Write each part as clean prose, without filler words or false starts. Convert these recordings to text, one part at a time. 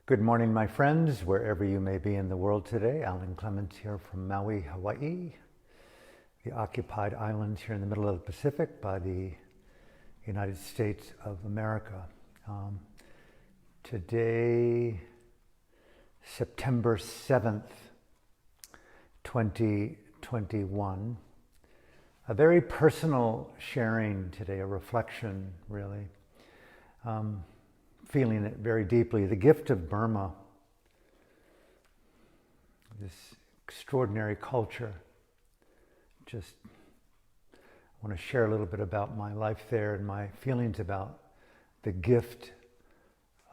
Good morning, my friends, wherever you may be in the world today. Alan Clements here from Maui, Hawaii, the occupied islands here in the middle of the Pacific by the United States of America. Today, September 7th, 2021, a very personal sharing today, a reflection, really. Feeling it very deeply. The gift of Burma, this extraordinary culture. Just want to share a little bit about my life there and my feelings about the gift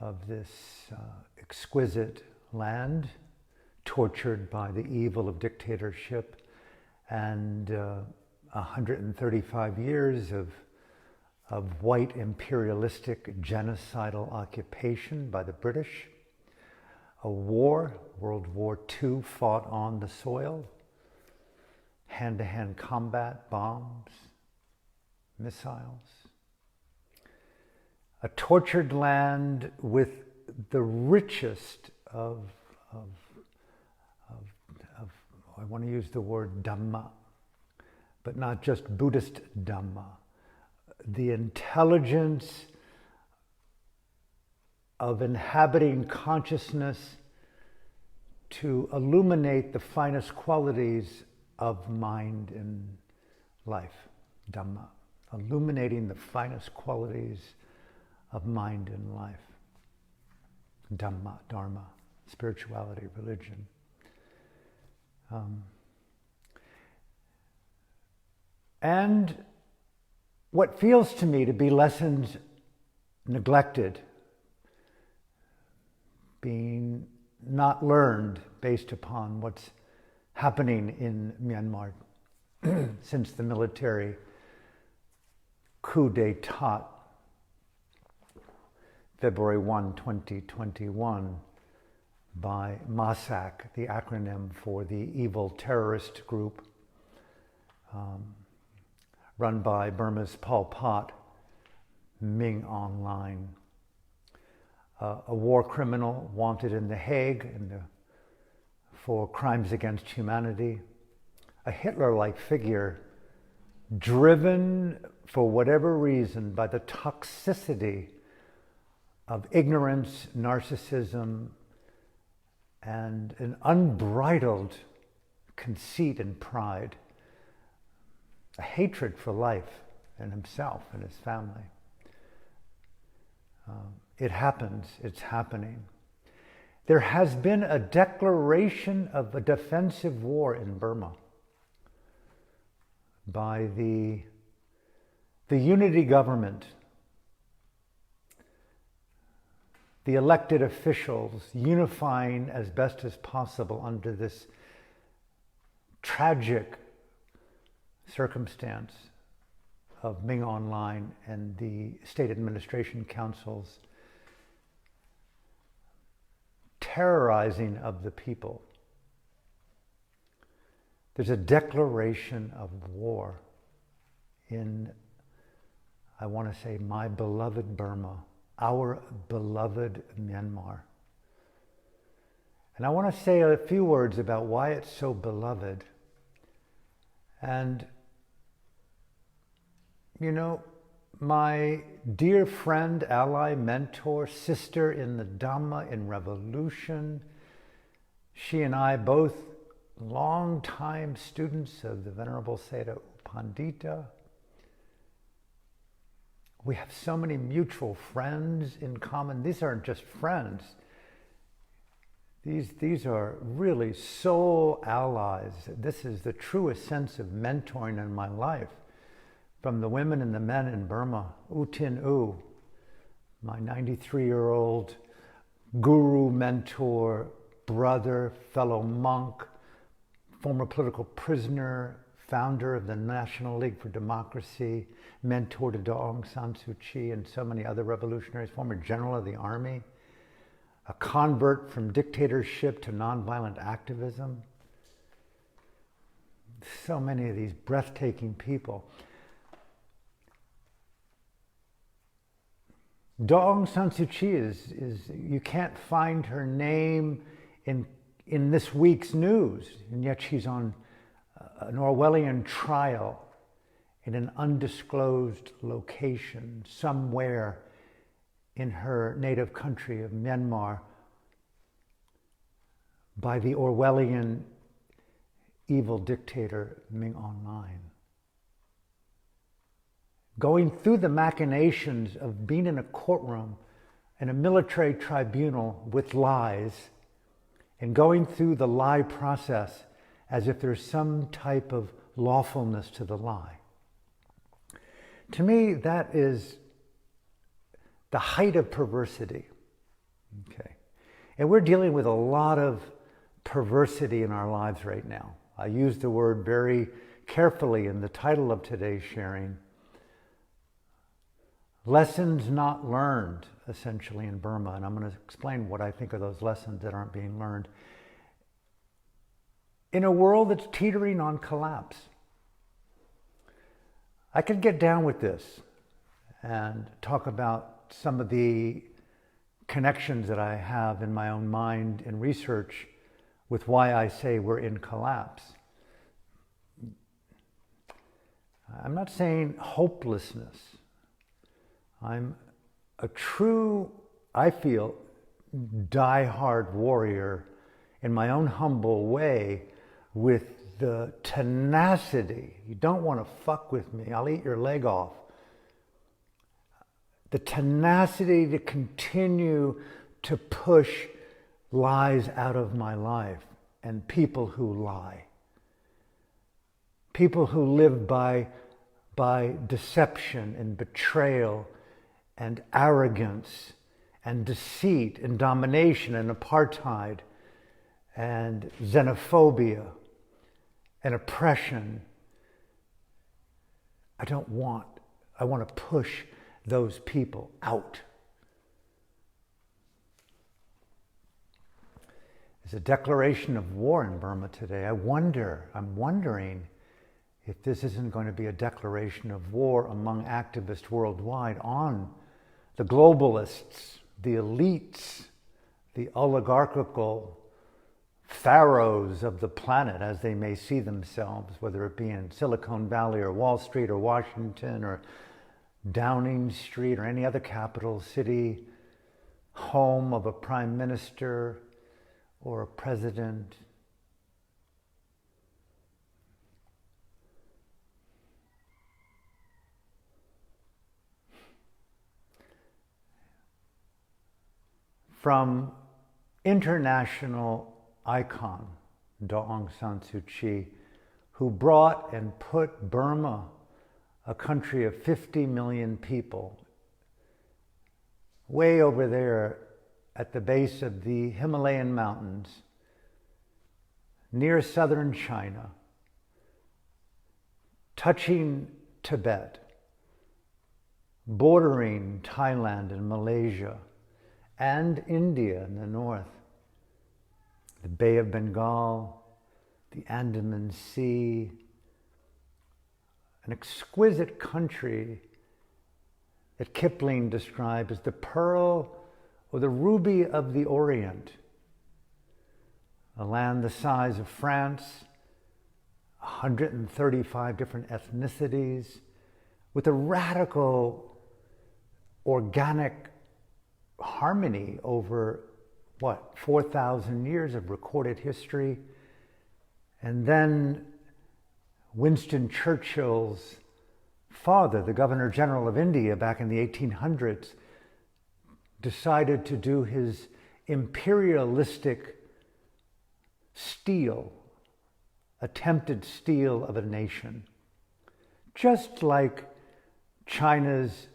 of this exquisite land, tortured by the evil of dictatorship and 135 years of white imperialistic genocidal occupation by the British, a war, World War II, fought on the soil, hand-to-hand combat, bombs, missiles, a tortured land with the richest of I want to use the word Dhamma, but not just Buddhist Dhamma, the intelligence of inhabiting consciousness to illuminate the finest qualities of mind and life, Dhamma, illuminating the finest qualities of mind and life, Dhamma, Dharma, spirituality, religion. And what feels to me to be lessons neglected, being not learned based upon what's happening in Myanmar since the military coup d'etat, February 1, 2021, by MASAC, the acronym for the evil terrorist group run by Burma's Pol Pot, Ming Online, a war criminal wanted in The Hague for crimes against humanity, a Hitler-like figure driven for whatever reason by the toxicity of ignorance, narcissism, and an unbridled conceit and pride, a hatred for life and himself and his family. It happens, it's happening. There has been a declaration of a defensive war in Burma by the unity government, the elected officials unifying as best as possible under this tragic circumstance of Ming Online and the state administration councils terrorizing of the people. There's a declaration of war in, I want to say, my beloved Burma, our beloved Myanmar. And I want to say a few words about why it's so beloved. And you know, my dear friend, ally, mentor, sister in the Dhamma, in revolution, she and I both long-time students of the Venerable Sayadaw U Pandita. We have so many mutual friends in common. These aren't just friends. These are really soul allies. This is the truest sense of mentoring in my life. From the women and the men in Burma, U Tin U, my 93-year-old guru, mentor, brother, fellow monk, former political prisoner, founder of the National League for Democracy, mentor to Aung San Suu Kyi and so many other revolutionaries, former general of the army, a convert from dictatorship to nonviolent activism. So many of these breathtaking people. Aung San Suu Kyi is you can't find her name in this week's news, and yet she's on an Orwellian trial in an undisclosed location somewhere in her native country of Myanmar by the Orwellian evil dictator Min Aung Hlaing. Going through the machinations of being in a courtroom, in a military tribunal with lies, and going through the lie process as if there's some type of lawfulness to the lie. To me, that is the height of perversity. Okay. And we're dealing with a lot of perversity in our lives right now. I use the word very carefully in the title of today's sharing. Lessons not learned, essentially, in Burma. And I'm going to explain what I think are those lessons that aren't being learned. In a world that's teetering on collapse. I could get down with this and talk about some of the connections that I have in my own mind and research with why I say we're in collapse. I'm not saying hopelessness. I'm a true, I feel, die-hard warrior in my own humble way with the tenacity. You don't want to fuck with me, I'll eat your leg off. The tenacity to continue to push lies out of my life and people who lie. People who live by deception and betrayal and arrogance and deceit and domination and apartheid and xenophobia and oppression. I want to push those people out. There's a declaration of war in Burma today. I'm wondering if this isn't going to be a declaration of war among activists worldwide on the globalists, the elites, the oligarchical pharaohs of the planet as they may see themselves, whether it be in Silicon Valley or Wall Street or Washington or Downing Street or any other capital city, home of a prime minister or a president. From international icon Aung San Suu Kyi, who brought and put Burma, a country of 50 million people, way over there at the base of the Himalayan mountains, near southern China, touching Tibet, bordering Thailand and Malaysia, and India in the north, the Bay of Bengal, the Andaman Sea, an exquisite country that Kipling described as the pearl or the ruby of the Orient, a land the size of France, 135 different ethnicities, with a radical organic harmony over, 4,000 years of recorded history. And then Winston Churchill's father, the Governor General of India back in the 1800s, decided to do his imperialistic attempted steal of a nation. Just like China's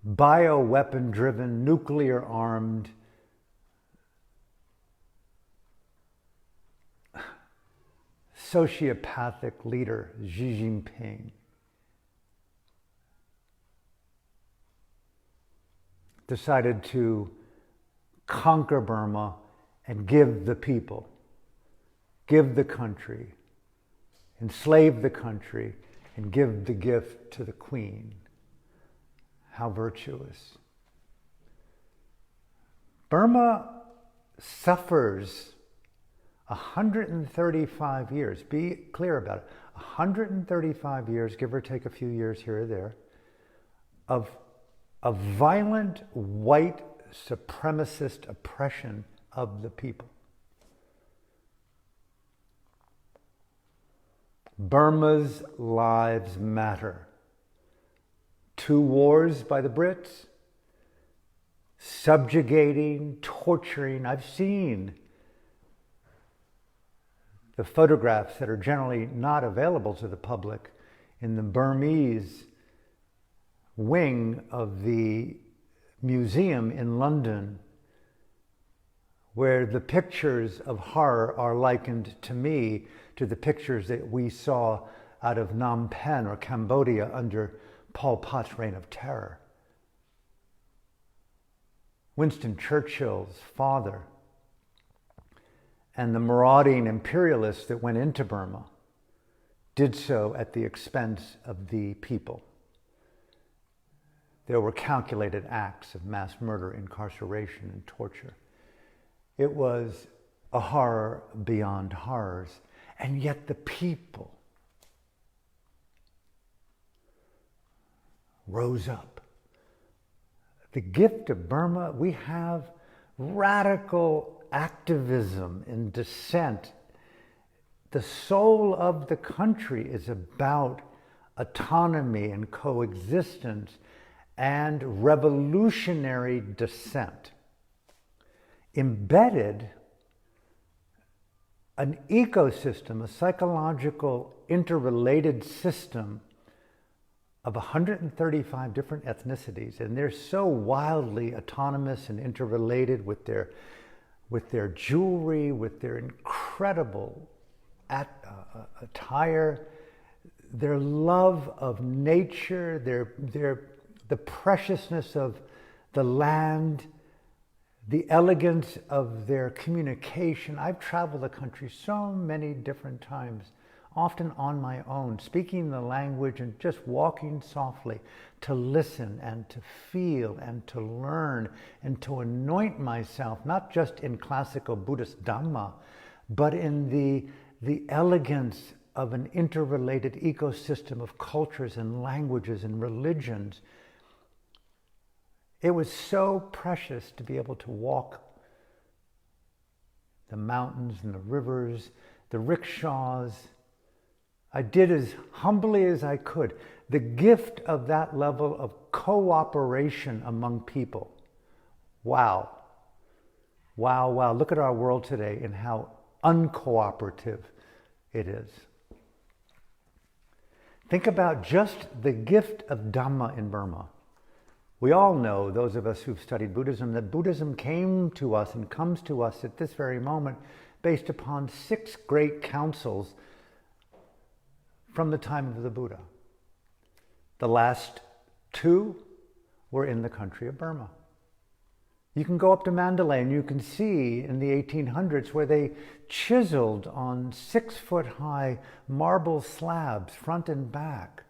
bioweapon-driven, nuclear-armed sociopathic leader, Xi Jinping, decided to conquer Burma and give the people, give the country, enslave the country, and give the gift to the queen. How virtuous. Burma suffers 135 years, be clear about it, 135 years, give or take a few years here or there, of violent white supremacist oppression of the people. Burma's lives matter. 2 wars by the Brits, subjugating, torturing. I've seen the photographs that are generally not available to the public in the Burmese wing of the museum in London, where the pictures of horror are likened to me to the pictures that we saw out of Phnom Penh or Cambodia under Pol Pot's reign of terror. Winston Churchill's father and the marauding imperialists that went into Burma did so at the expense of the people. There were calculated acts of mass murder, incarceration, and torture. It was a horror beyond horrors, and yet the people rose up. The gift of Burma, we have radical activism and dissent. The soul of the country is about autonomy and coexistence and revolutionary dissent. Embedded an ecosystem, a psychological interrelated system of 135 different ethnicities, and they're so wildly autonomous and interrelated with their jewelry, with their incredible attire, their love of nature, the preciousness of the land, the elegance of their communication. I've traveled the country so many different times, often on my own, speaking the language and just walking softly to listen and to feel and to learn and to anoint myself, not just in classical Buddhist Dhamma, but in the elegance of an interrelated ecosystem of cultures and languages and religions. It was so precious to be able to walk the mountains and the rivers, the rickshaws. I did as humbly as I could. The gift of that level of cooperation among people. Wow. Wow, wow. Look at our world today and how uncooperative it is. Think about just the gift of Dhamma in Burma. We all know, those of us who've studied Buddhism, that Buddhism came to us and comes to us at this very moment based upon 6 great councils from the time of the Buddha. The last 2 were in the country of Burma. You can go up to Mandalay and you can see in the 1800s where they chiseled on 6-foot-high marble slabs, front and back,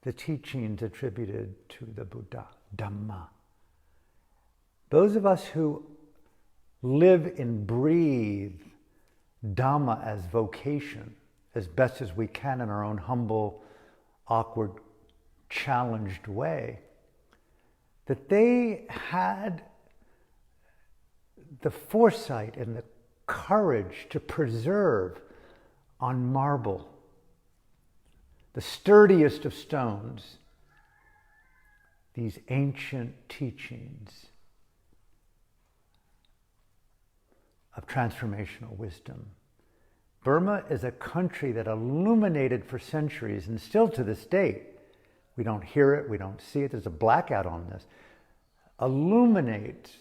the teachings attributed to the Buddha, Dhamma. Those of us who live and breathe Dhamma as vocation, as best as we can in our own humble, awkward, challenged way, that they had the foresight and the courage to preserve on marble, the sturdiest of stones, these ancient teachings of transformational wisdom. Burma is a country that illuminated for centuries, and still to this day, we don't hear it, we don't see it, there's a blackout on this, illuminates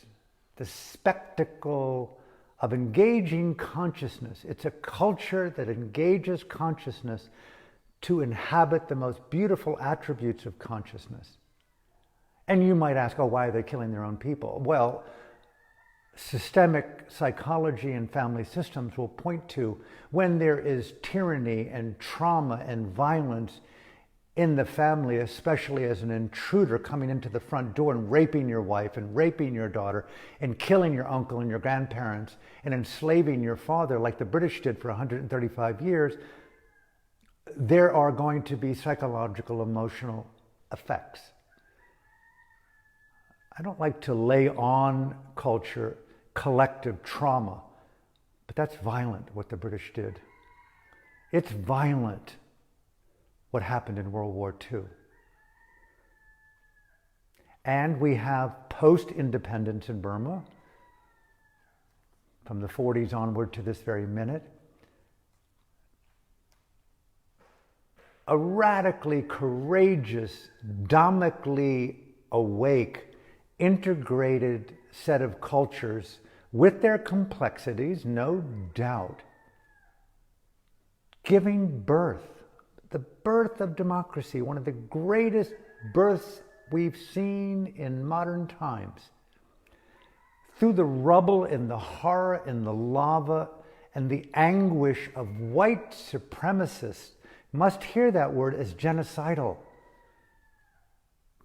the spectacle of engaging consciousness. It's a culture that engages consciousness to inhabit the most beautiful attributes of consciousness. And you might ask, oh, why are they killing their own people? Well, systemic psychology and family systems will point to when there is tyranny and trauma and violence in the family, especially as an intruder coming into the front door and raping your wife and raping your daughter and killing your uncle and your grandparents and enslaving your father like the British did for 135 years, there are going to be psychological, emotional effects. I don't like to lay on culture collective trauma, but that's violent what the British did. It's violent what happened in World War II. And we have post-independence in Burma, from the 40s onward to this very minute, a radically courageous, Dhammically awake, integrated set of cultures with their complexities, no doubt, giving birth, the birth of democracy, one of the greatest births we've seen in modern times. Through the rubble and the horror and the lava and the anguish of white supremacists, must hear that word as genocidal,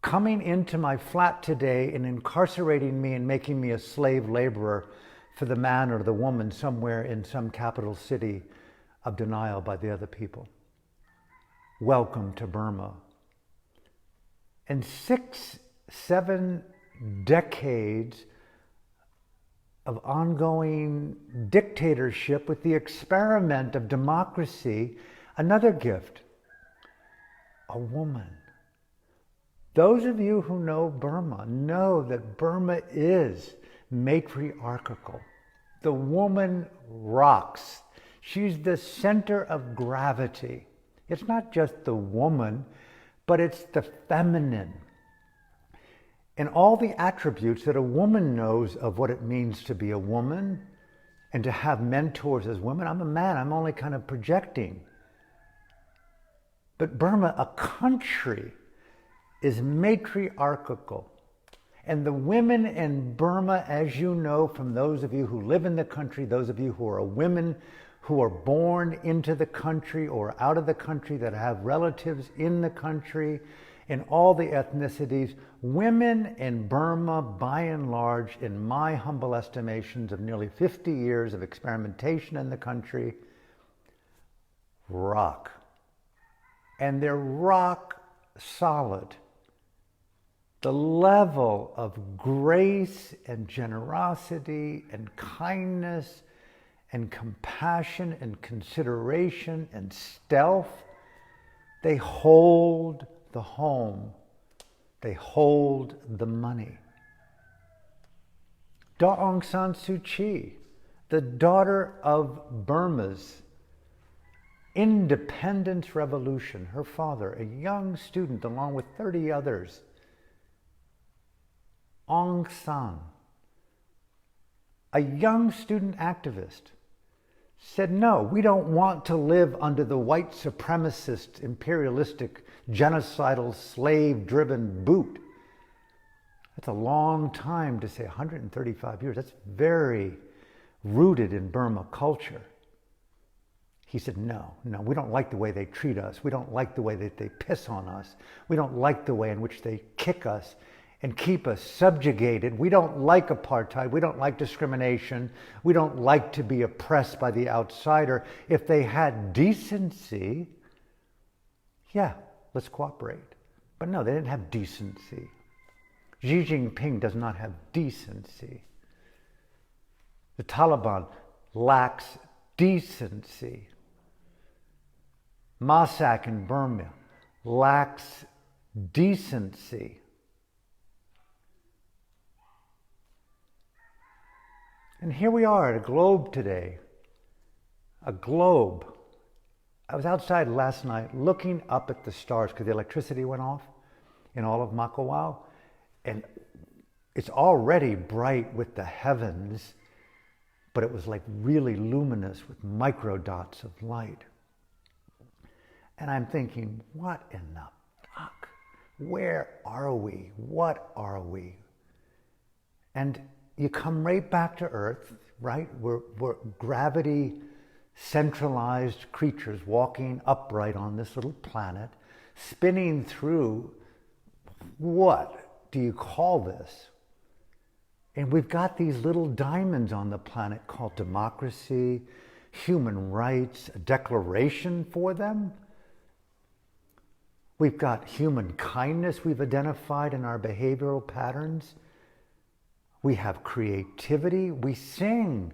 coming into my flat today and incarcerating me and making me a slave laborer for the man or the woman somewhere in some capital city of denial by the other people. Welcome to Burma. And 6-7 decades of ongoing dictatorship with the experiment of democracy, another gift, a woman. Those of you who know Burma know that Burma is matriarchal. The woman rocks. She's the center of gravity. It's not just the woman, but it's the feminine. And all the attributes that a woman knows of what it means to be a woman and to have mentors as women. I'm a man, I'm only kind of projecting. But Burma, a country, is matriarchal. And the women in Burma, as you know from those of you who live in the country, those of you who are women who are born into the country or out of the country that have relatives in the country, in all the ethnicities, women in Burma, by and large, in my humble estimations of nearly 50 years of experimentation in the country, rock. And they're rock solid. The level of grace and generosity and kindness and compassion and consideration and stealth, they hold the home. They hold the money. Aung San Suu Kyi, the daughter of Burma's independence revolution, her father, a young student along with 30 others, Aung San, a young student activist, said, no, we don't want to live under the white supremacist, imperialistic, genocidal, slave-driven boot. That's a long time to say, 135 years. That's very rooted in Burma culture. He said, no, we don't like the way they treat us. We don't like the way that they piss on us. We don't like the way in which they kick us and keep us subjugated. We don't like apartheid. We don't like discrimination. We don't like to be oppressed by the outsider. If they had decency, yeah, let's cooperate. But no, they didn't have decency. Xi Jinping does not have decency. The Taliban lacks decency. Masak in Burma lacks decency. And here we are at a globe today. A globe. I was outside last night looking up at the stars because the electricity went off in all of Makawao. And it's already bright with the heavens, but it was like really luminous with microdots of light. And I'm thinking, what in the fuck? Where are we? What are we? And you come right back to Earth, right? We're gravity centralized creatures walking upright on this little planet, spinning through, what do you call this? And we've got these little diamonds on the planet called democracy, human rights, a declaration for them. We've got human kindness we've identified in our behavioral patterns. We have creativity. We sing.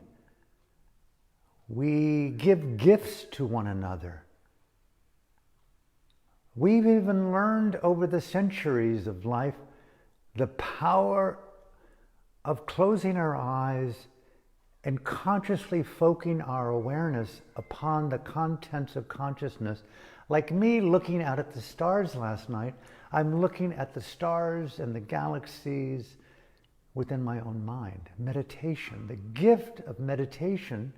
We give gifts to one another. We've even learned over the centuries of life the power of closing our eyes and consciously focusing our awareness upon the contents of consciousness. Like me looking out at the stars last night, I'm looking at the stars and the galaxies within my own mind. Meditation, the gift of meditation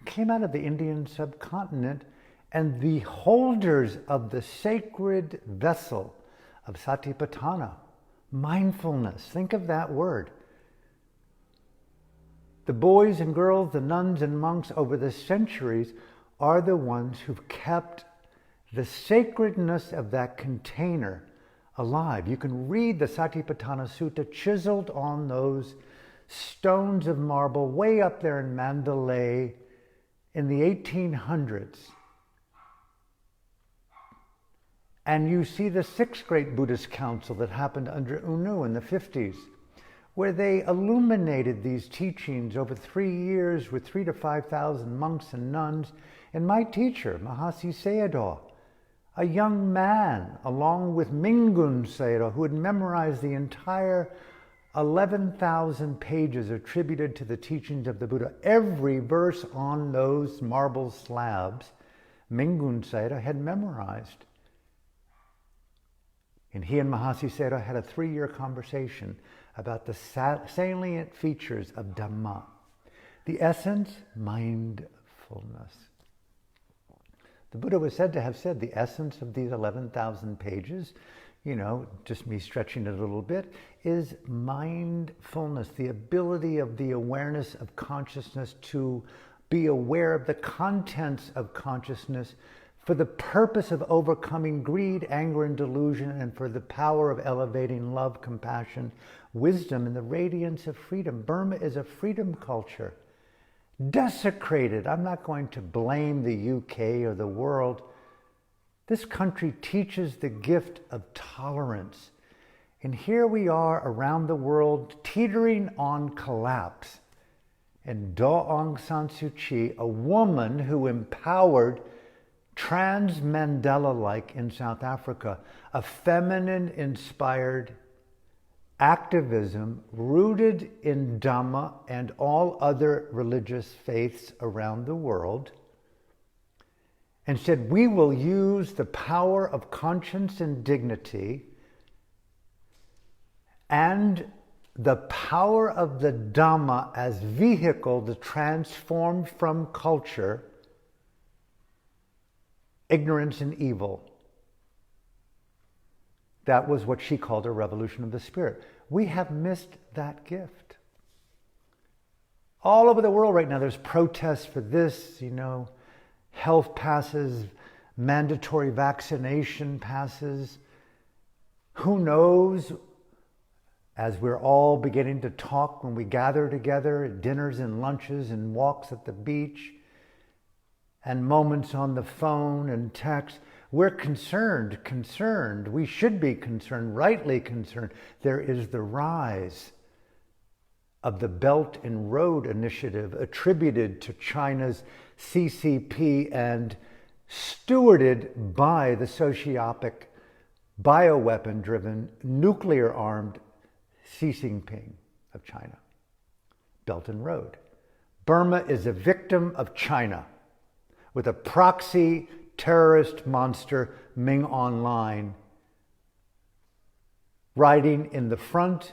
came out of the Indian subcontinent, and the holders of the sacred vessel of Satipatthana, mindfulness, think of that word. The boys and girls, the nuns and monks over the centuries are the ones who've kept the sacredness of that container alive. You can read the Satipatthana Sutta chiseled on those stones of marble way up there in Mandalay in the 1800s. And you see the Sixth Great Buddhist Council that happened under U in the 50s, where they illuminated these teachings over 3 years with 3,000 to 5,000 monks and nuns. And my teacher, Mahasi Sayadaw, a young man, along with Mingun Sayadaw, who had memorized the entire 11,000 pages attributed to the teachings of the Buddha, every verse on those marble slabs, Mingun Sayadaw had memorized. And he and Mahasi Sayadaw had a 3-year conversation about the salient features of Dhamma. The essence, mindfulness. The Buddha was said to have said the essence of these 11,000 pages, just me stretching it a little bit, is mindfulness, the ability of the awareness of consciousness to be aware of the contents of consciousness for the purpose of overcoming greed, anger, and delusion, and for the power of elevating love, compassion, wisdom, and the radiance of freedom. Burma is a freedom culture. Desecrated. I'm not going to blame the UK or the world. This country teaches the gift of tolerance. And here we are around the world teetering on collapse. And Daw Aung San Suu Kyi, a woman who empowered Trans Mandela-like in South Africa, a feminine-inspired activism rooted in Dhamma and all other religious faiths around the world, and said, we will use the power of conscience and dignity and the power of the Dhamma as vehicle to transform from culture ignorance and evil. That was what she called a revolution of the spirit. We have missed that gift. All over the world right now, there's protests for this, health passes, mandatory vaccination passes. Who knows, as we're all beginning to talk when we gather together at dinners and lunches and walks at the beach, and moments on the phone and text, we're concerned. We should be concerned, rightly concerned. There is the rise of the Belt and Road Initiative attributed to China's CCP and stewarded by the sociopic, bioweapon-driven, nuclear-armed Xi Jinping of China. Belt and Road. Burma is a victim of China, with a proxy terrorist monster, Ming Online, riding in the front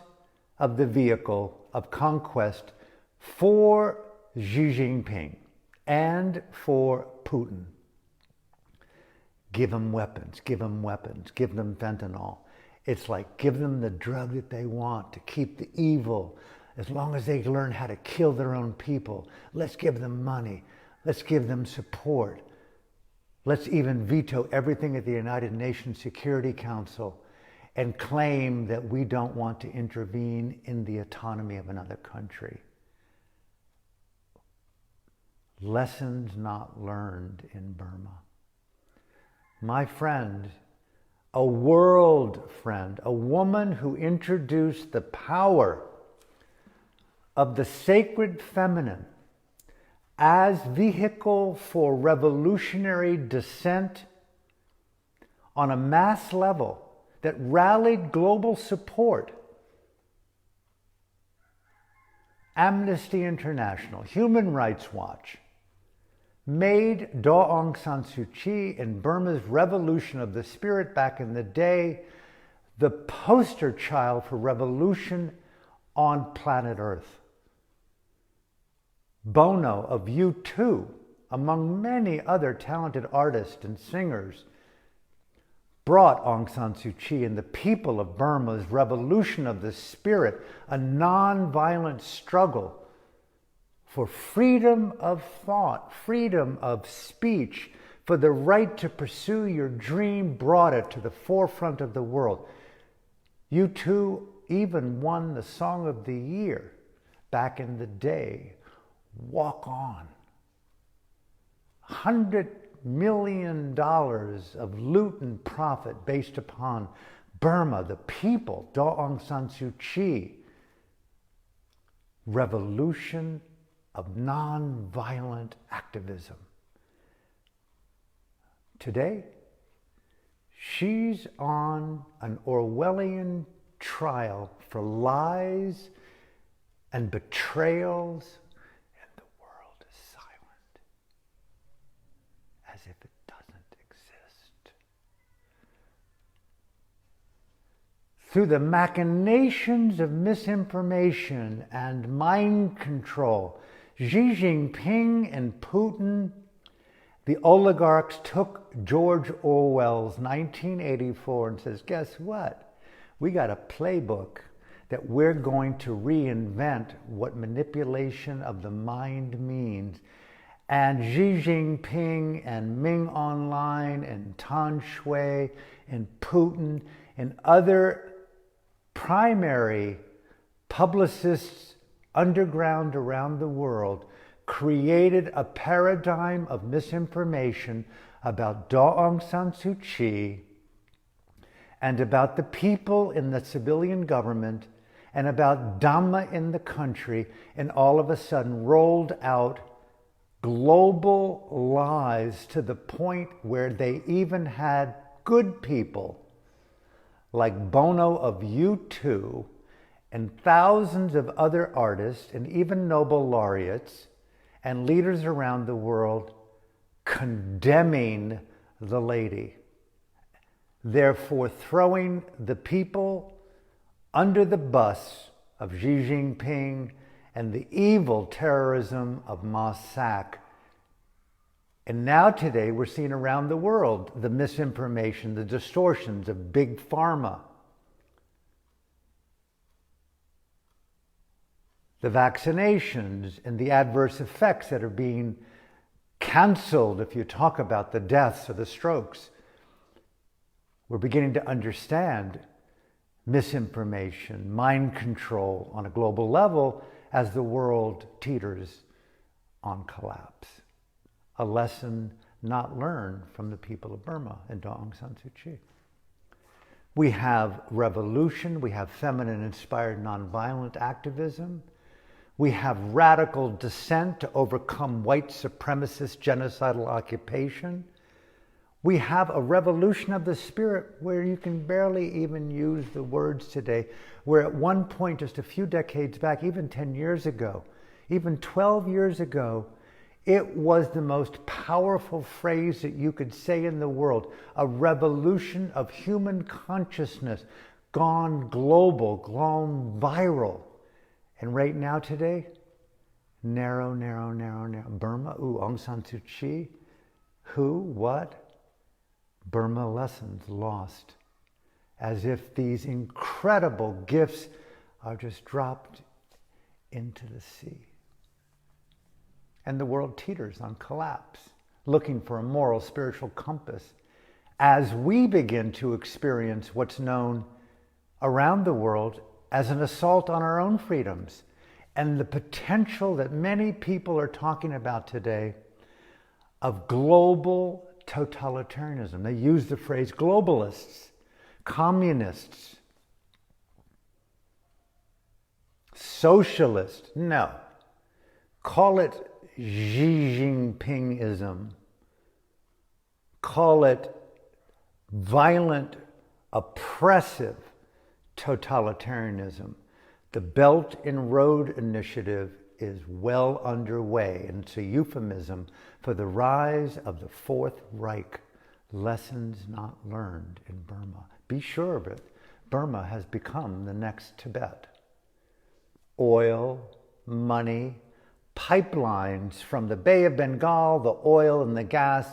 of the vehicle of conquest for Xi Jinping and for Putin. Give them weapons, give them fentanyl. It's like give them the drug that they want to keep the evil. As long as they learn how to kill their own people, let's give them money. Let's give them support. Let's even veto everything at the United Nations Security Council and claim that we don't want to intervene in the autonomy of another country. Lessons not learned in Burma. My friend, a world friend, a woman who introduced the power of the sacred feminine as vehicle for revolutionary dissent on a mass level that rallied global support. Amnesty International, Human Rights Watch, made Daw Aung San Suu Kyi in Burma's revolution of the spirit back in the day the poster child for revolution on planet Earth. Bono of U2, among many other talented artists and singers, brought Aung San Suu Kyi and the people of Burma's revolution of the spirit, a non-violent struggle for freedom of thought, freedom of speech, for the right to pursue your dream, brought it to the forefront of the world. U2 even won the Song of the Year back in the day. Walk On. $100 million of loot and profit based upon Burma, the people, Daw Aung San Suu Kyi. Revolution of non-violent activism. Today, she's on an Orwellian trial for lies and betrayals, and the world is silent, as if it doesn't exist. Through the machinations of misinformation and mind control, Xi Jinping and Putin, the oligarchs, took George Orwell's 1984 and says, guess what? We got a playbook that we're going to reinvent what manipulation of the mind means. And Xi Jinping and Ming Online and Tan Shui and Putin and other primary publicists underground around the world created a paradigm of misinformation about Daw Aung San Suu Kyi and about the people in the civilian government and about Dhamma in the country, and all of a sudden rolled out global lies to the point where they even had good people like Bono of U2 and thousands of other artists and even Nobel laureates and leaders around the world condemning the lady, therefore throwing the people under the bus of Xi Jinping and the evil terrorism of Mossack. And now today we're seeing around the world the misinformation, the distortions of big pharma, the vaccinations and the adverse effects that are being canceled if you talk about the deaths or the strokes. We're beginning to understand misinformation, mind control on a global level as the world teeters on collapse. A lesson not learned from the people of Burma and Daw Aung San Suu Kyi. We have revolution, we have feminine-inspired nonviolent activism, we have radical dissent to overcome white supremacist genocidal occupation. We have a revolution of the spirit where you can barely even use the words today, where at one point, just a few decades back, even 10 years ago, even 12 years ago, it was the most powerful phrase that you could say in the world, a revolution of human consciousness, gone global, gone viral. And right now today, narrow. Burma, Aung San Suu Kyi, who, what? Burma lessons lost. As if these incredible gifts are just dropped into the sea. And the world teeters on collapse. looking for a moral, spiritual compass, as we begin to experience what's known around the world as an assault on our own freedoms and the potential that many people are talking about today of global totalitarianism. They use the phrase globalists, communists, socialists. No. Call it Xi Jinpingism. Call it violent, oppressive totalitarianism. The Belt and Road Initiative is well underway, and it's a euphemism for the rise of the Fourth Reich. Lessons not learned in Burma. Be sure of it. Burma has become the next Tibet. Oil, money, pipelines from the Bay of Bengal, the oil and the gas,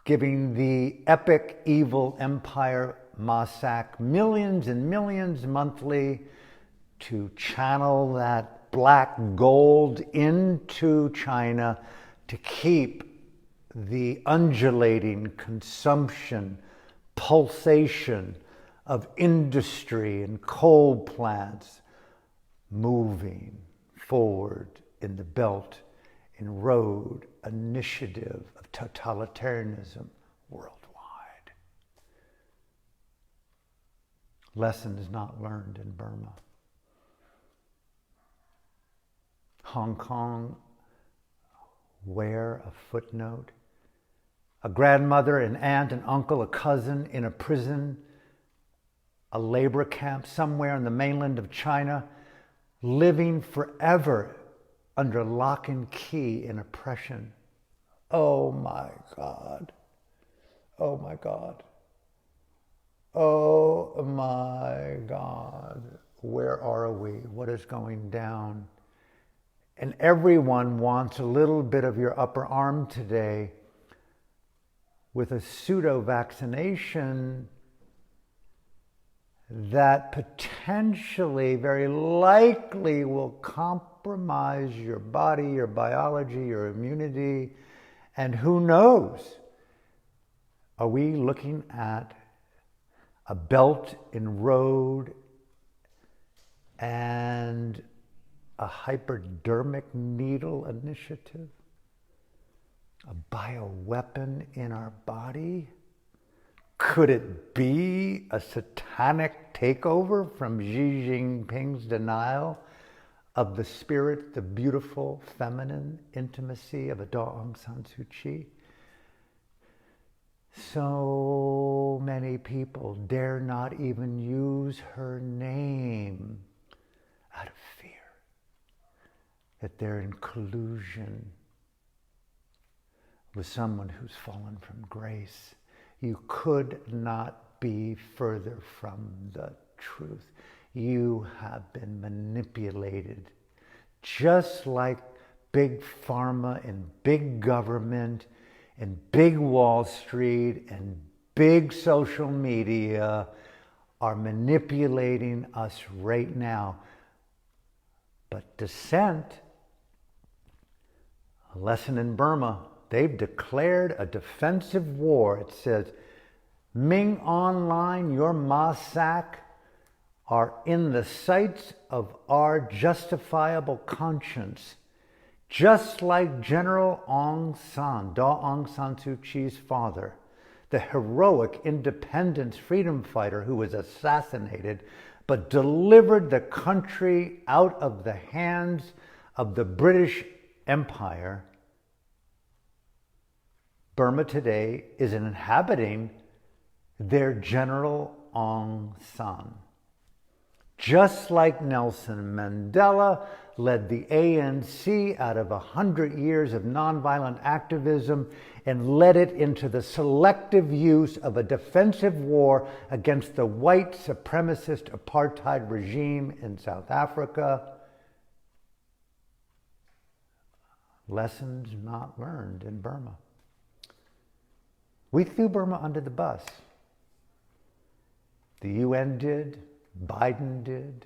giving the epic evil empire Mossack millions and millions monthly to channel that black gold into China to keep the undulating consumption, pulsation of industry and coal plants moving forward in the Belt and Road Initiative of totalitarianism worldwide. Lessons not learned in Burma. Hong Kong, where a footnote. A grandmother, an aunt, an uncle, a cousin in a prison, a labor camp somewhere in the mainland of China, living forever under lock and key in oppression. Oh my God. Oh my God. Oh my God. Where are we? What is going down? And everyone wants a little bit of your upper arm today with a pseudo-vaccination that potentially, very likely, will compromise your body, your biology, your immunity, and who knows? Are we looking at a Belt and Road and a hypodermic needle initiative? A bioweapon in our body? Could it be a satanic takeover from Xi Jinping's denial of the spirit, the beautiful feminine intimacy of a Aung San Suu Kyi? So many people dare not even use her name out of fear that they're in collusion with someone who's fallen from grace. You could not be further from the truth. You have been manipulated, just like big pharma and big government and big Wall Street and big social media are manipulating us right now. But dissent, a lesson in Burma, they've declared a defensive war. It says, Ming Online, your Mossack are in the sights of our justifiable conscience, just like General Aung San, Da Aung San Suu Kyi's father, the heroic independence freedom fighter who was assassinated but delivered the country out of the hands of the British Empire. Burma today is inhabiting their General Aung San. Just like Nelson Mandela led the ANC out of 100 years of nonviolent activism and led it into the selective use of a defensive war against the white supremacist apartheid regime in South Africa. Lessons not learned in Burma. We threw Burma under the bus. The UN did, Biden did,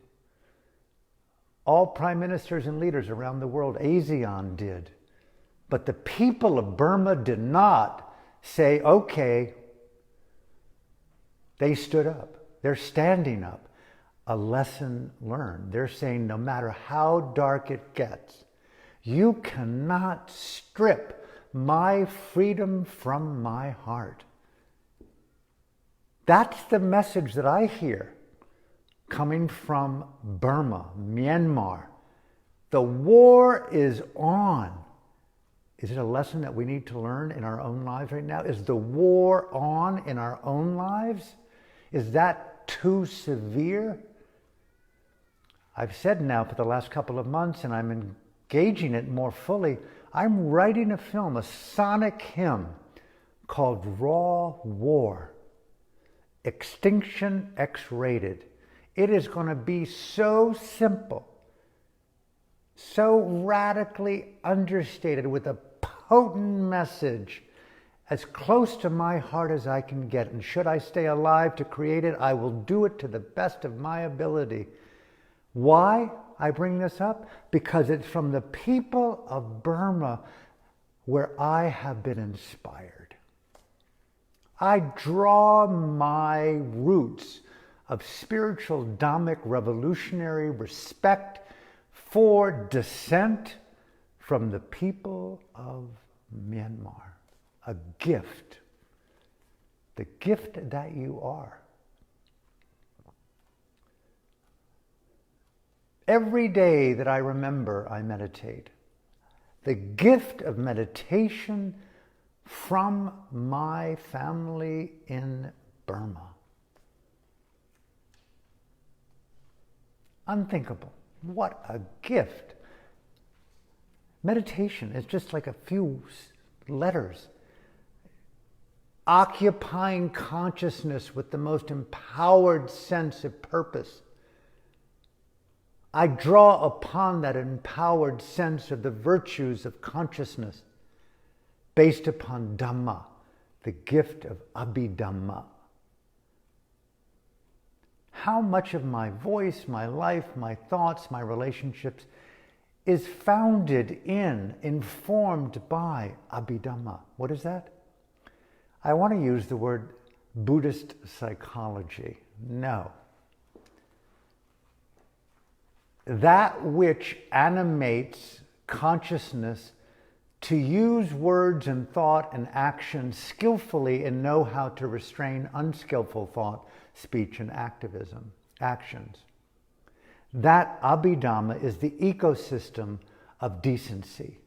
all prime ministers and leaders around the world, ASEAN did, But the people of Burma did not say, okay, they stood up. They're standing up. A lesson learned. They're saying no matter how dark it gets, you cannot strip my freedom from my heart. That's the message that I hear coming from Burma, Myanmar. The war is on. Is it a lesson that we need to learn in our own lives right now? Is the war on in our own lives? Is that too severe? I've said now for the last couple of months, and I'm engaging it more fully, I'm writing a film, a sonic hymn called Raw War, Extinction X-rated. It is going to be so simple, so radically understated, with a potent message as close to my heart as I can get. And should I stay alive to create it, I will do it to the best of my ability. Why I bring this up? Because it's from the people of Burma where I have been inspired. I draw my roots of spiritual Dhammic revolutionary respect for dissent from the people of Myanmar. A gift. The gift that you are. Every day that I remember, I meditate. The gift of meditation from my family in Burma. Unthinkable. What a gift. Meditation is just like a few letters. Occupying consciousness with the most empowered sense of purpose. I draw upon that empowered sense of the virtues of consciousness based upon Dhamma, the gift of Abhidhamma. How much of my voice, my life, my thoughts, my relationships is founded in, informed by Abhidhamma? What is that? I want to use the word Buddhist psychology. No. That which animates consciousness to use words and thought and action skillfully and know how to restrain unskillful thought, speech, and actions. That Abhidhamma is the ecosystem of decency.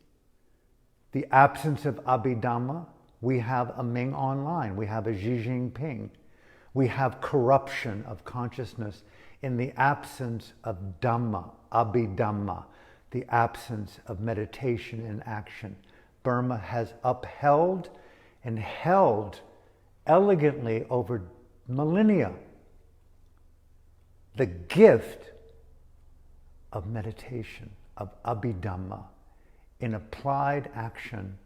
The absence of Abhidhamma, we have a Ming online, we have a Xi Jinping, we have corruption of consciousness in the absence of Dhamma, Abhidhamma, the absence of meditation and action. Burma has upheld and held elegantly over millennia the gift of meditation, of Abhidhamma, in applied action,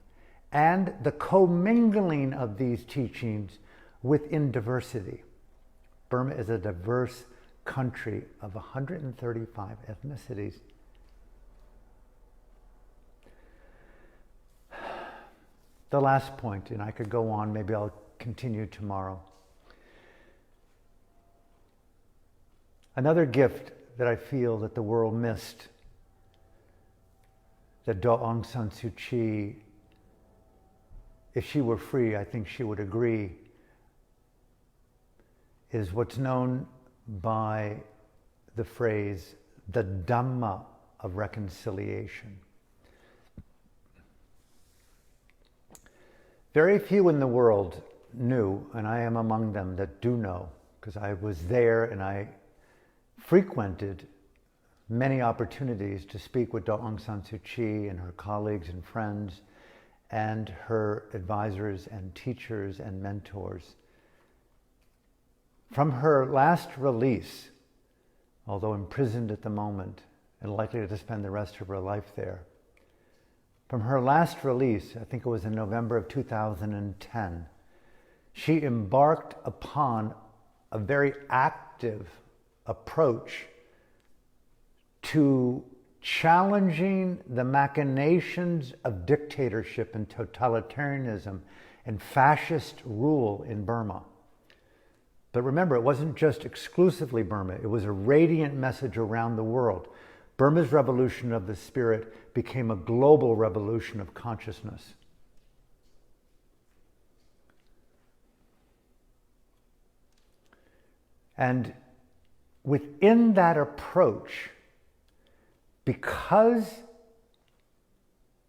and the commingling of these teachings within diversity. Burma is a diverse country of 135 ethnicities. The last point, and I could go on, maybe I'll continue tomorrow. Another gift that I feel that the world missed, that Aung San Suu Kyi, if she were free, I think she would agree, is what's known by the phrase, the Dhamma of reconciliation. Very few in the world knew, and I am among them that do know, because I was there and I frequented many opportunities to speak with Aung San Suu Kyi and her colleagues and friends and her advisors and teachers and mentors. From her last release, although imprisoned at the moment and likely to spend the rest of her life there, from her last release, I think it was in November of 2010, she embarked upon a very active approach to challenging the machinations of dictatorship and totalitarianism and fascist rule in Burma. But remember, it wasn't just exclusively Burma. It was a radiant message around the world. Burma's revolution of the spirit became a global revolution of consciousness. And within that approach, because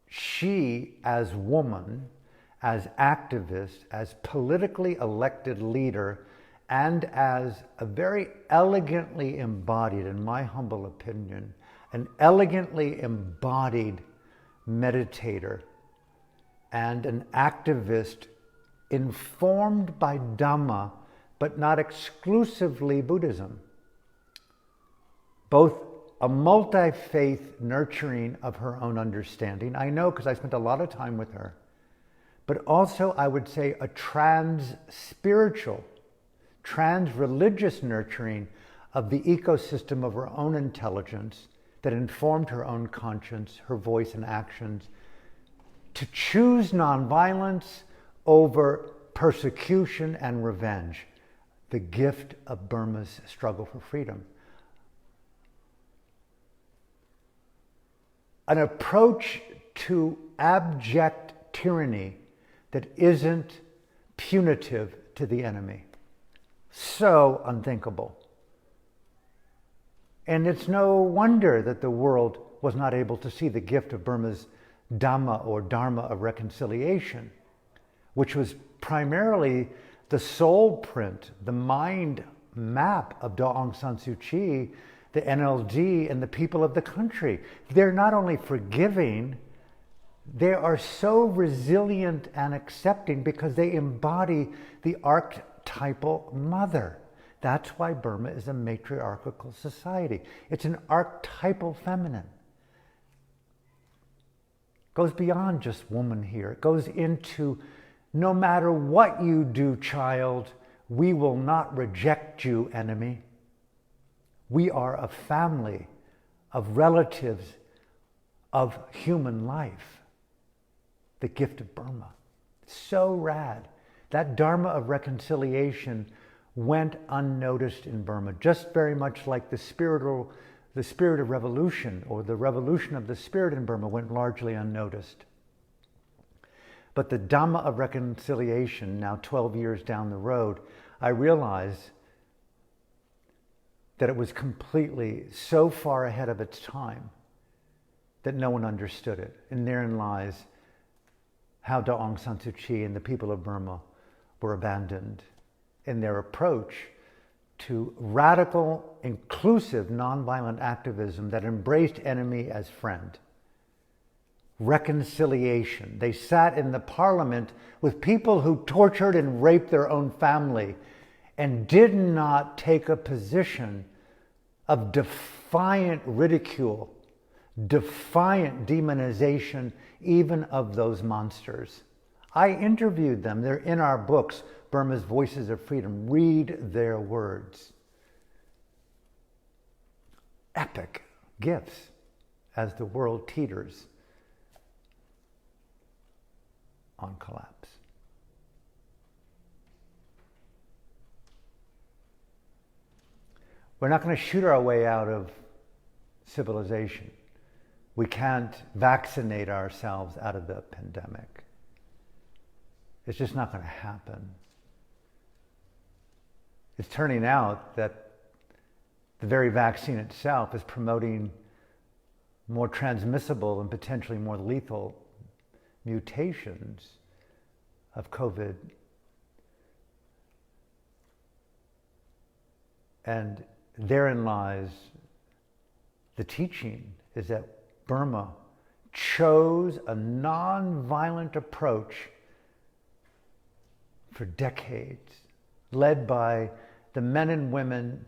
she, as woman, as activist, as politically elected leader, and as a very elegantly embodied, in my humble opinion, an elegantly embodied meditator and an activist informed by Dhamma, but not exclusively Buddhism. Both a multi-faith nurturing of her own understanding, I know because I spent a lot of time with her, but also I would say a trans-spiritual, trans-religious nurturing of the ecosystem of her own intelligence that informed her own conscience, her voice and actions, to choose nonviolence over persecution and revenge, the gift of Burma's struggle for freedom. An approach to abject tyranny that isn't punitive to the enemy. So unthinkable. And it's no wonder that the world was not able to see the gift of Burma's Dhamma or Dharma of reconciliation, which was primarily the soul print, the mind map of Aung San Suu Kyi, the NLD, and the people of the country. They're not only forgiving, they are so resilient and accepting because they embody the archetypal mother. That's why Burma is a matriarchal society. It's an archetypal feminine. It goes beyond just woman here. It goes into, no matter what you do, child, we will not reject you, enemy. We are a family of relatives of human life. The gift of Burma. So rad. That Dharma of reconciliation went unnoticed in Burma, just very much like the spirit of revolution, or the revolution of the spirit in Burma went largely unnoticed. But the Dhamma of reconciliation, now 12 years down the road, I realize that it was completely so far ahead of its time that no one understood it. And therein lies how Aung San Suu Kyi and the people of Burma were abandoned in their approach to radical, inclusive, nonviolent activism that embraced enemy as friend. Reconciliation. They sat in the parliament with people who tortured and raped their own family and did not take a position of defiant ridicule, defiant demonization, even of those monsters. I interviewed them. They're in our books, Burma's Voices of Freedom. Read their words. Epic gifts as the world teeters on collapse. We're not going to shoot our way out of civilization. We can't vaccinate ourselves out of the pandemic. It's just not going to happen. It's turning out that the very vaccine itself is promoting more transmissible and potentially more lethal mutations of COVID. And therein lies the teaching, is that Burma chose a non-violent approach for decades, led by the men and women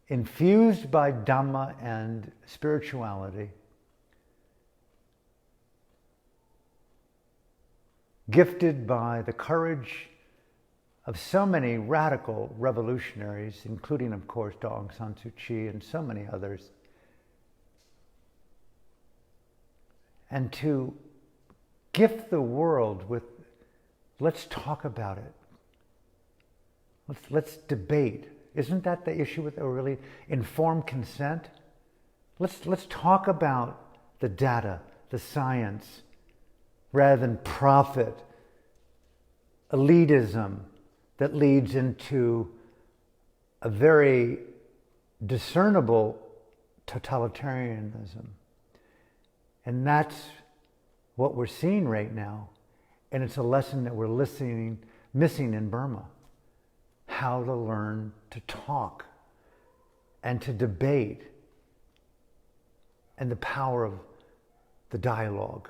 infused by Dhamma and spirituality, gifted by the courage of so many radical revolutionaries, including, of course, Aung San Suu Kyi and so many others, and to gift the world with, let's talk about it. Let's debate. Isn't that the issue with really informed consent? Let's talk about the data, the science, rather than profit, elitism that leads into a very discernible totalitarianism. And that's what we're seeing right now. And it's a lesson that we're missing in Burma. How to learn to talk and to debate, and the power of the dialogue.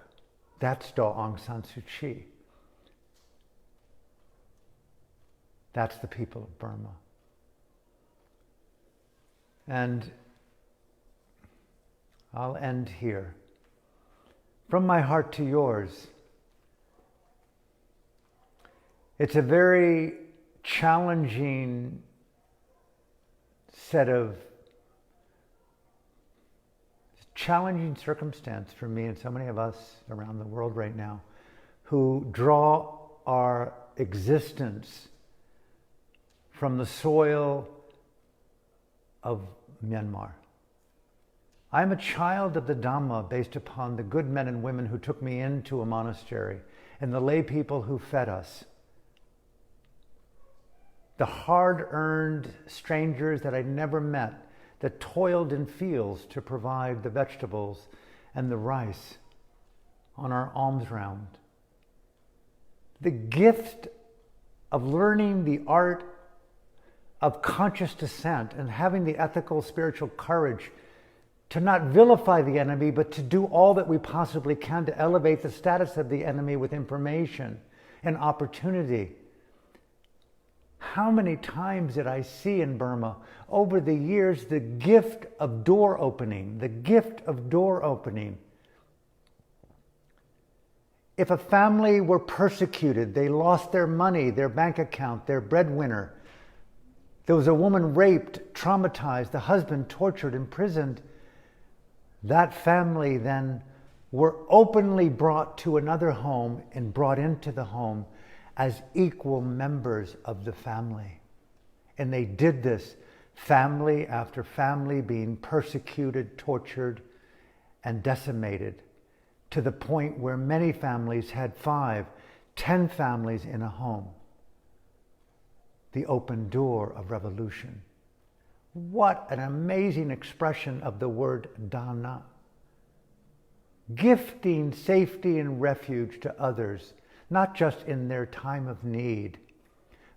That's Daw Aung San Suu Kyi. That's the people of Burma. And I'll end here. From my heart to yours. It's a very challenging set of challenging circumstance for me and so many of us around the world right now who draw our existence from the soil of Myanmar. I'm a child of the Dhamma based upon the good men and women who took me into a monastery and the lay people who fed us. The hard-earned strangers that I'd never met that toiled in fields to provide the vegetables and the rice on our alms round. The gift of learning the art of conscious dissent and having the ethical, spiritual courage to not vilify the enemy, but to do all that we possibly can to elevate the status of the enemy with information and opportunity. How many times did I see in Burma over the years the gift of door opening, the gift of door opening. If a family were persecuted, they lost their money, their bank account, their breadwinner. There was a woman raped, traumatized, the husband tortured, imprisoned. That family then were openly brought to another home and brought into the home as equal members of the family. And they did this, family after family being persecuted, tortured, and decimated, to the point where many families had 5, 10 families in a home. The open door of revolution. What an amazing expression of the word Dhamma. Gifting safety and refuge to others, not just in their time of need,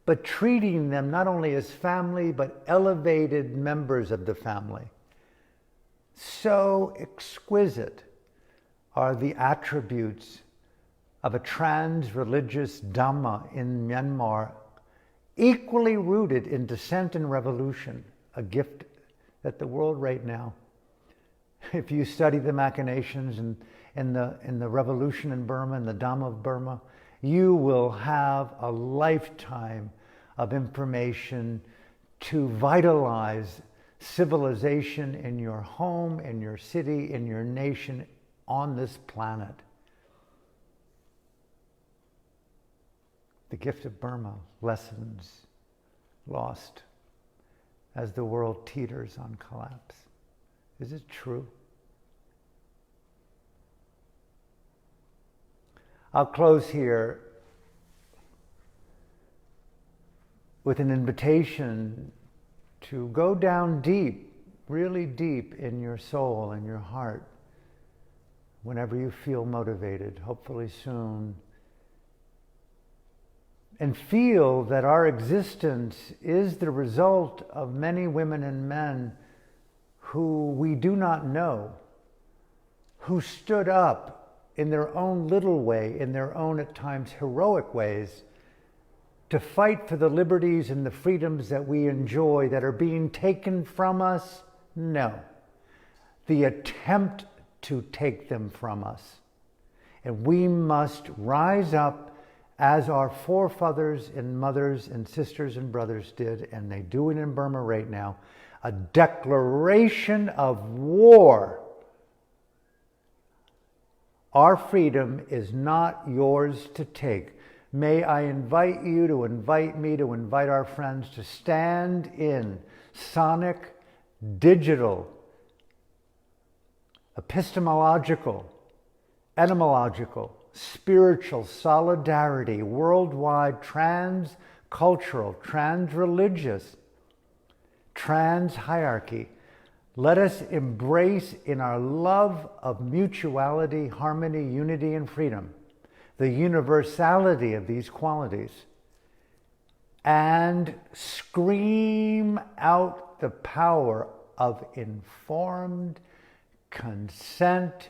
but treating them not only as family, but elevated members of the family. So exquisite are the attributes of a trans-religious Dhamma in Myanmar, equally rooted in dissent and revolution, a gift that the world right now, if you study the machinations in the revolution in Burma and the Dhamma of Burma, you will have a lifetime of information to vitalize civilization in your home, in your city, in your nation, on this planet. The gift of Burma, lessons lost as the world teeters on collapse. Is it true? I'll close here with an invitation to go down deep, really deep in your soul and your heart whenever you feel motivated, hopefully soon, and feel that our existence is the result of many women and men who we do not know, who stood up in their own little way, in their own at times heroic ways, to fight for the liberties and the freedoms that we enjoy that are being taken from us? No. The attempt to take them from us. And we must rise up as our forefathers and mothers and sisters and brothers did, and they do it in Burma right now, a declaration of war Our freedom is not yours to take. May I invite you to invite me to invite our friends to stand in sonic, digital, epistemological, etymological, spiritual solidarity, worldwide, trans-cultural, trans-religious, trans-hierarchy. Let us embrace in our love of mutuality, harmony, unity, and freedom the universality of these qualities and scream out the power of informed consent,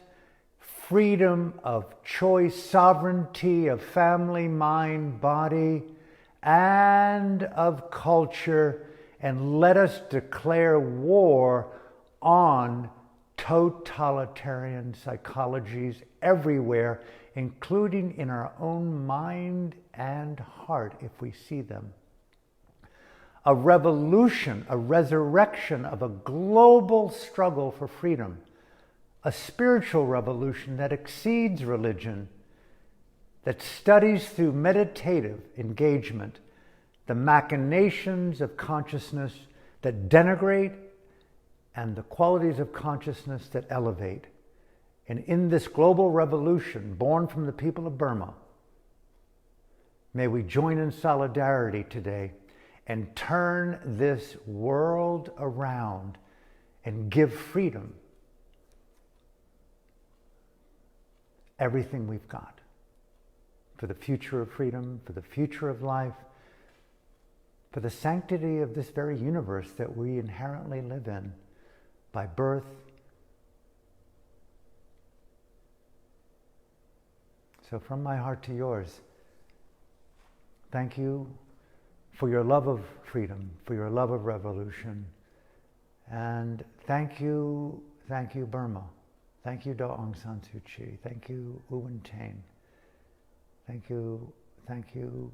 freedom of choice, sovereignty of family, mind, body, and of culture, and let us declare war on totalitarian psychologies everywhere, including in our own mind and heart if we see them. A revolution, a resurrection of a global struggle for freedom, a spiritual revolution that exceeds religion, that studies through meditative engagement the machinations of consciousness that denigrate and the qualities of consciousness that elevate. And in this global revolution born from the people of Burma, may we join in solidarity today and turn this world around and give freedom everything we've got for the future of freedom, for the future of life, for the sanctity of this very universe that we inherently live in by birth. So from my heart to yours, thank you for your love of freedom, for your love of revolution, and thank you Burma. Thank you Aung San Suu Kyi. Thank you U Tain. Thank you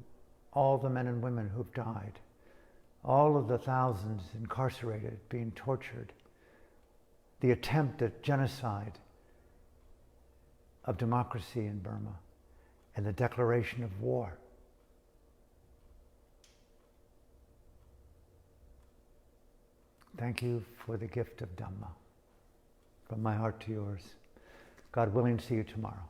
all the men and women who've died, all of the thousands incarcerated, being tortured, the attempt at genocide of democracy in Burma, and the declaration of war. Thank you for the gift of Dhamma. From my heart to yours. God willing, see you tomorrow.